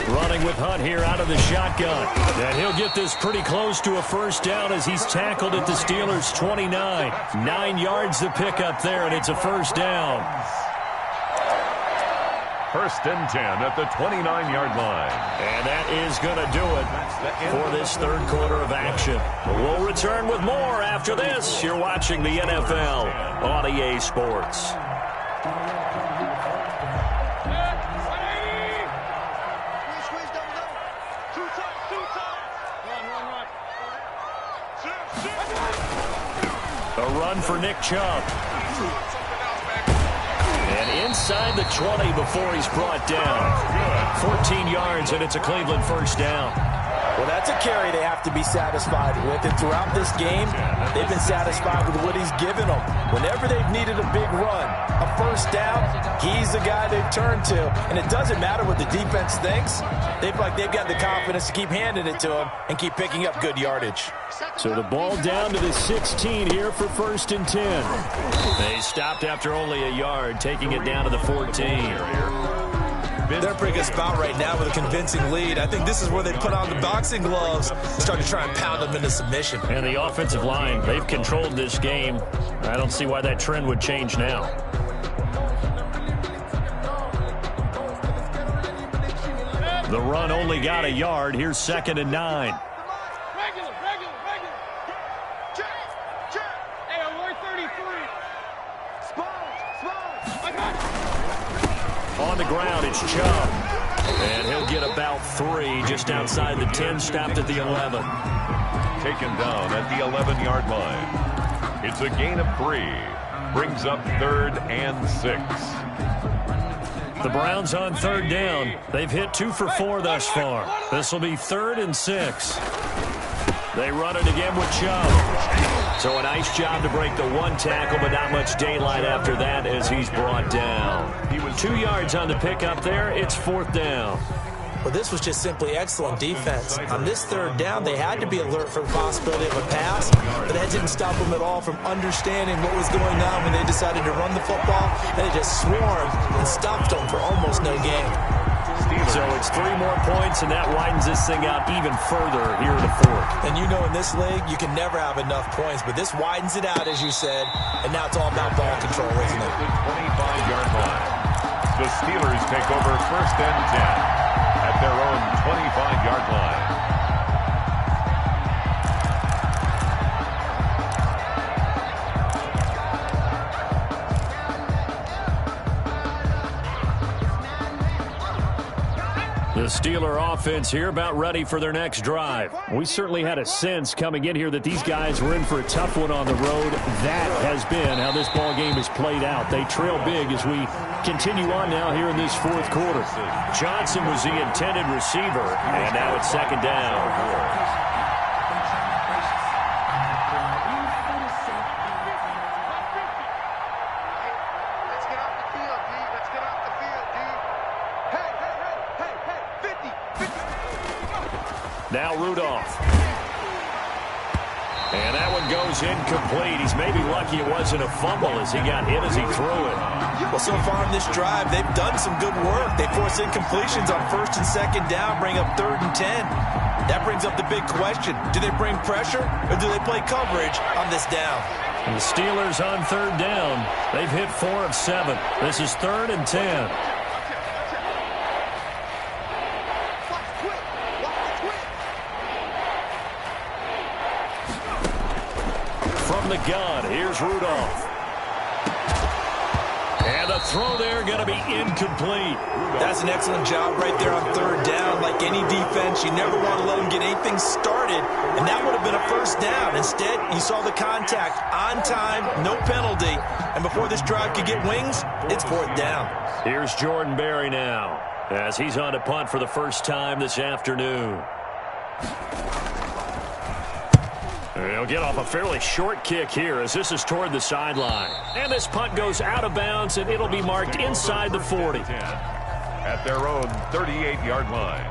Running with Hunt here out of the shotgun. And he'll get this pretty close to a first down as he's tackled at the Steelers' 29. 9 yards to pick up there, and it's a first down. 1st and 10 at the 29-yard line. And that is going to do it for this third quarter of action. We'll return with more after this. You're watching the NFL on EA Sports. A run for Nick Chubb. And inside the 20 before he's brought down. 14 yards, and it's a Cleveland first down. Well, that's a carry they have to be satisfied with. And throughout this game, they've been satisfied with what he's given them. Whenever they've needed a big run, a first down, he's the guy they've turned to. And it doesn't matter what the defense thinks. They've got the confidence to keep handing it to him and keep picking up good yardage. So the ball down to the 16 here for 1st and 10. They stopped after only a yard, taking it down to the 14. They're in a pretty good spot right now with a convincing lead. I think this is where they put on the boxing gloves, start to try and pound them into submission. And the offensive line, they've controlled this game. I don't see why that trend would change now. The run only got a yard. Here's 2nd and 9. On the ground, it's Chubb. And he'll get about 3 just outside the 10, stopped at the 11. Taken down at the 11-yard line. It's a gain of 3. Brings up 3rd and 6. The Browns on 3rd down. They've hit 2 for 4 thus far. This will be 3rd and 6. They run it again with Chubb. So a nice job to break the 1 tackle, but not much daylight after that as he's brought down. He was 2 yards on the pickup there. It's 4th down. Well, this was just simply excellent defense. On this 3rd down, they had to be alert for the possibility of a pass, but that didn't stop them at all from understanding what was going on when they decided to run the football, and they just swarmed and stopped them for almost no gain. So it's 3 more points, and that widens this thing out even further here in the 4th. And you know in this league, you can never have enough points, but this widens it out, as you said, and now it's all about ball control, isn't it? The 25-yard line. The Steelers take over 1st and 10 at their own 25-yard line. The Steeler offense here about ready for their next drive. We certainly had a sense coming in here that these guys were in for a tough one on the road. That has been how this ball game has played out. They trail big as we continue on now here in this fourth quarter. Johnson was the intended receiver, and now it's second down. Now Rudolph. And that one goes incomplete. He's maybe lucky it wasn't a fumble as he got hit as he threw it. Well, so far in this drive, they've done some good work. They force incompletions on first and second down, bring up 3rd and 10. That brings up the big question. Do they bring pressure or do they play coverage on this down? And the Steelers on 3rd down. They've hit 4 of 7. This is 3rd and 10. The gun. Here's Rudolph. And the throw there going to be incomplete. That's an excellent job right there on 3rd down. Like any defense, you never want to let them get anything started, and that would have been a first down. Instead, you saw the contact on time, no penalty, and before this drive could get wings, it's 4th down. Here's Jordan Berry now as he's on to punt for the first time this afternoon. He'll get off a fairly short kick here as this is toward the sideline. And this punt goes out of bounds, and it'll be marked inside the 40. At their own 38-yard line.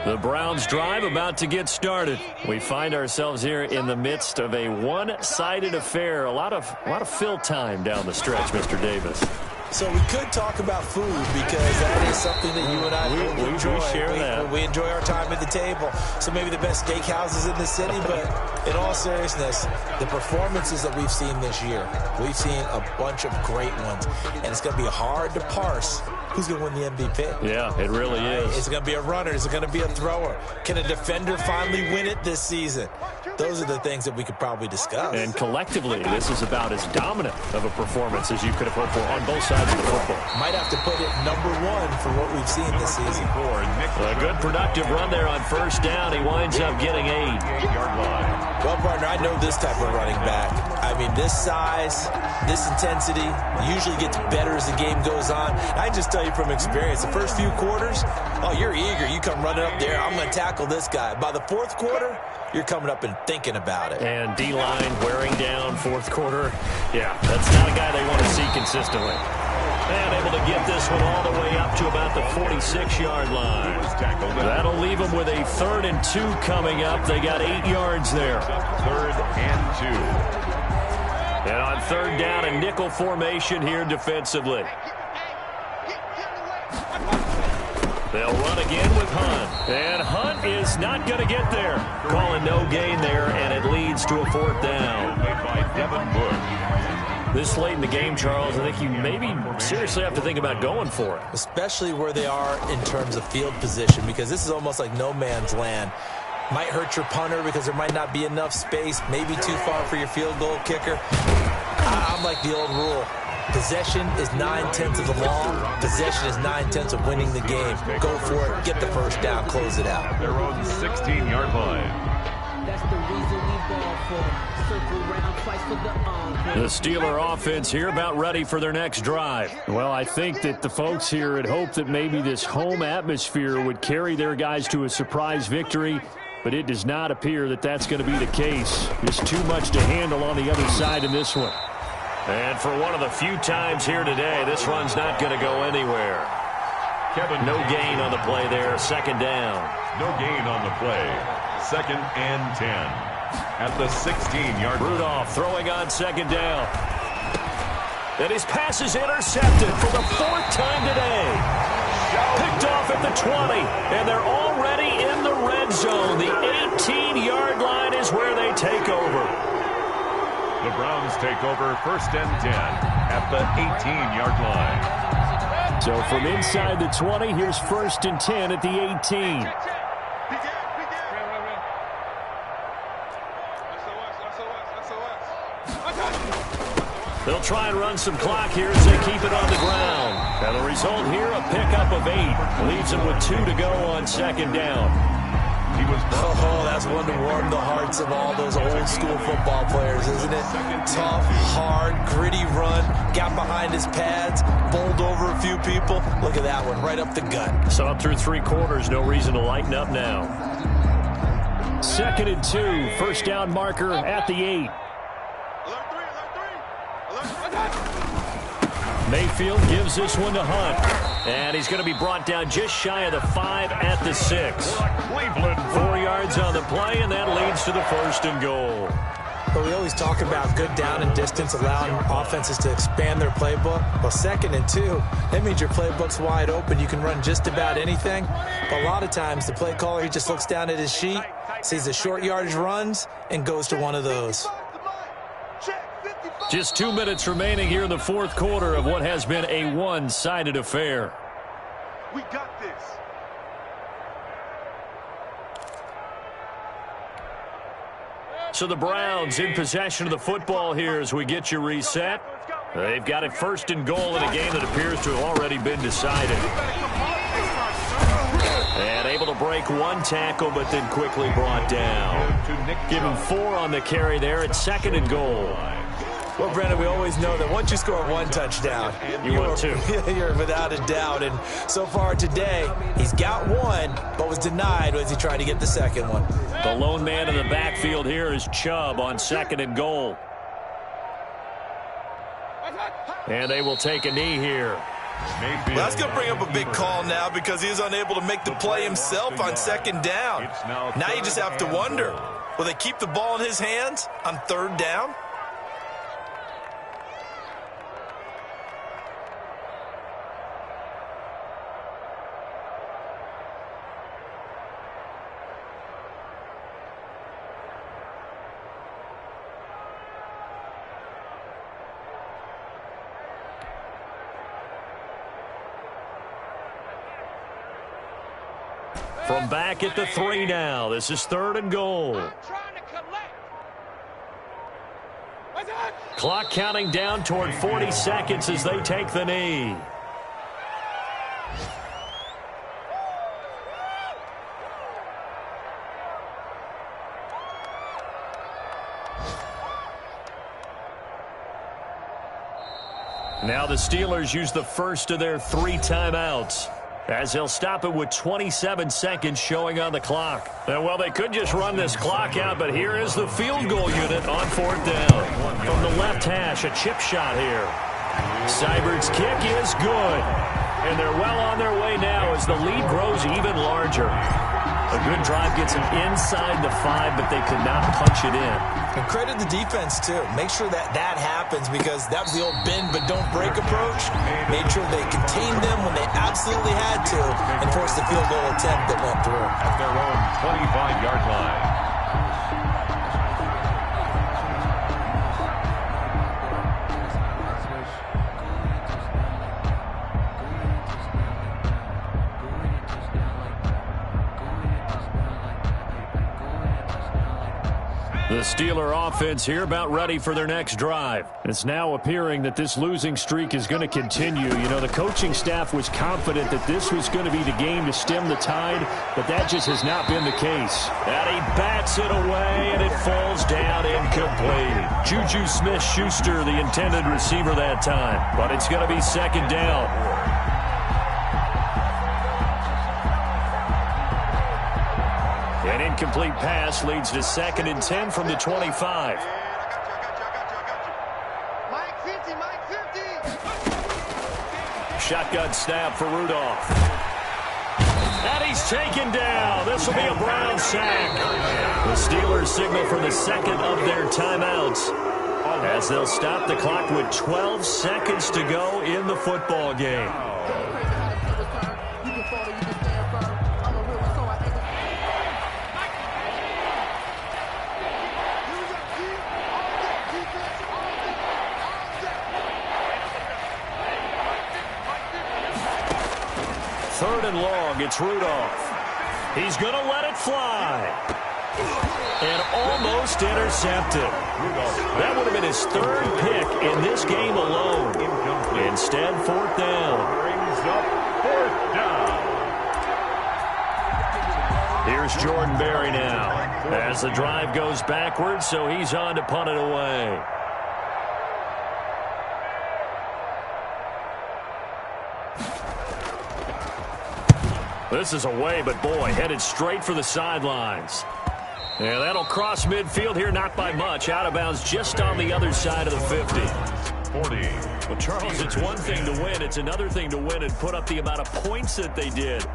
The Browns drive about to get started. We find ourselves here in the midst of a one-sided affair. A lot of fill time down the stretch, Mr. Davis. So we could talk about food because that is something that you and I enjoy. We share that. We enjoy our time at the table. So maybe the best steakhouses in the city, but in all seriousness, the performances that we've seen this year, we've seen a bunch of great ones, and it's going to be hard to parse who's going to win the MVP. Yeah, it really is. Is it going to be a runner? Is it going to be a thrower? Can a defender finally win it this season? Those are the things that we could probably discuss. And collectively, this is about as dominant of a performance as you could have hoped for on both sides of the football. Might have to put it #1 for what we've seen this season. A good productive run there on first down. He winds up getting 8. Well, partner, I know this type of running back. I mean, this size, this intensity usually gets better as the game goes on. I just tell you from experience, the first few quarters, oh, you're eager. You come running up there, I'm going to tackle this guy. By the 4th quarter, you're coming up and thinking about it. And D-line wearing down 4th quarter. Yeah, that's not a guy they want to see consistently. And able to get this one all the way up to about the 46-yard line. That'll leave them with a 3rd and 2 coming up. They got 8 yards there. 3rd and 2. And on 3rd down, a nickel formation here defensively. They'll run again with Hunt. And Hunt is not going to get there. Calling no gain there, and it leads to a 4th down. Made by Devin Bush. This late in the game, Charles, I think you maybe seriously have to think about going for it. Especially where they are in terms of field position, because this is almost like no man's land. Might hurt your punter because there might not be enough space, maybe too far for your field goal kicker. I'm like the old rule. Possession is 9/10 of the law. Possession is 9/10 of winning the game. Go for it. Get the first down. Close it out. Their own 16-yard line. That's the reason we ball for. Circle round twice for the encore. The Steeler offense here about ready for their next drive. Well, I think that the folks here had hoped that maybe this home atmosphere would carry their guys to a surprise victory, but it does not appear that that's going to be the case. Just too much to handle on the other side in this one. And for one of the few times here today, this run's not going to go anywhere. No gain on the play there. 2nd down. No gain on the play. 2nd and 10. At the 16-yard line. Rudolph throwing on 2nd down. And his pass is intercepted for the 4th time today. Picked off at the 20. And they're already in the red zone. The 18-yard line is where they take over. The Browns take over 1st and 10 at the 18-yard line. So from inside the 20, here's 1st and 10 at the 18. They'll try and run some clock here as they keep it on the ground. And the result here, a pickup of 8. Leaves them with 2 to go on second down. Oh, that's one to warm the hearts of all those old school football players, isn't it? Tough, hard, gritty run. Got behind his pads, bowled over a few people. Look at that one, right up the gut. So up through 3 quarters, no reason to lighten up now. 2nd and 2, first down marker at the 8. Mayfield gives this one to Hunt. And he's going to be brought down just shy of the 5 at the 6. 4 yards on the play, and that leads to the 1st and goal. But we always talk about good down and distance, allowing offenses to expand their playbook. Well, 2nd and 2, that means your playbook's wide open. You can run just about anything. But a lot of times, the play caller, he just looks down at his sheet, sees the short yardage runs, and goes to one of those. Just 2 minutes remaining here in the 4th quarter of what has been a one-sided affair. We got this. So the Browns in possession of the football here as we get you reset. They've got it 1st and goal in a game that appears to have already been decided. And able to break 1 tackle, but then quickly brought down. Give him 4 on the carry there at 2nd and goal. Well, Brendan, we always know that once you score 1 touchdown, you're without a doubt. And so far today, he's got 1, but was denied as he tried to get the 2nd one. The lone man in the backfield here is Chubb on 2nd and goal. And they will take a knee here. Well, that's going to bring up a big call now because he's unable to make the play himself on 2nd down. Now you just have to wonder, will they keep the ball in his hands on 3rd down? From back at the 3 now. This is 3rd and goal. Clock counting down toward 40 seconds as they take the knee. Now the Steelers use the first of their 3 timeouts, as they'll stop it with 27 seconds showing on the clock. Well, they could just run this clock out, but here is the field goal unit on 4th down. From the left hash, a chip shot here. Seibert's kick is good. And they're well on their way now as the lead grows even larger. A good drive gets them inside the 5, but they could not punch it in. And credit the defense, too. Make sure that happens because that was the old bend but don't break approach. Made sure they contained them when they absolutely had to and forced the field goal attempt that went through. At their own 25-yard line. The Steeler offense here about ready for their next drive. It's now appearing that this losing streak is going to continue. You know, the coaching staff was confident that this was going to be the game to stem the tide, but that just has not been the case. And he bats it away, and it falls down incomplete. Juju Smith-Schuster, the intended receiver that time, but it's going to be 2nd down. An incomplete pass leads to 2nd and 10 from the 25. Shotgun snap for Rudolph. And he's taken down. This will be a Brown sack. The Steelers signal for the 2nd of their timeouts, as they'll stop the clock with 12 seconds to go in the football game. Third and long, it's Rudolph. He's going to let it fly. And almost intercepted. That would have been his third pick in this game alone. Instead, fourth down. Brings up fourth down. Here's Jordan Berry now. As the drive goes backwards, so he's on to punt it away. This is away, but boy, headed straight for the sidelines. Yeah, that'll cross midfield here, not by much. Out of bounds just on the other side of the 50. 40. Well, Charles, it's one thing to win. It's another thing to win and put up the amount of points that they did.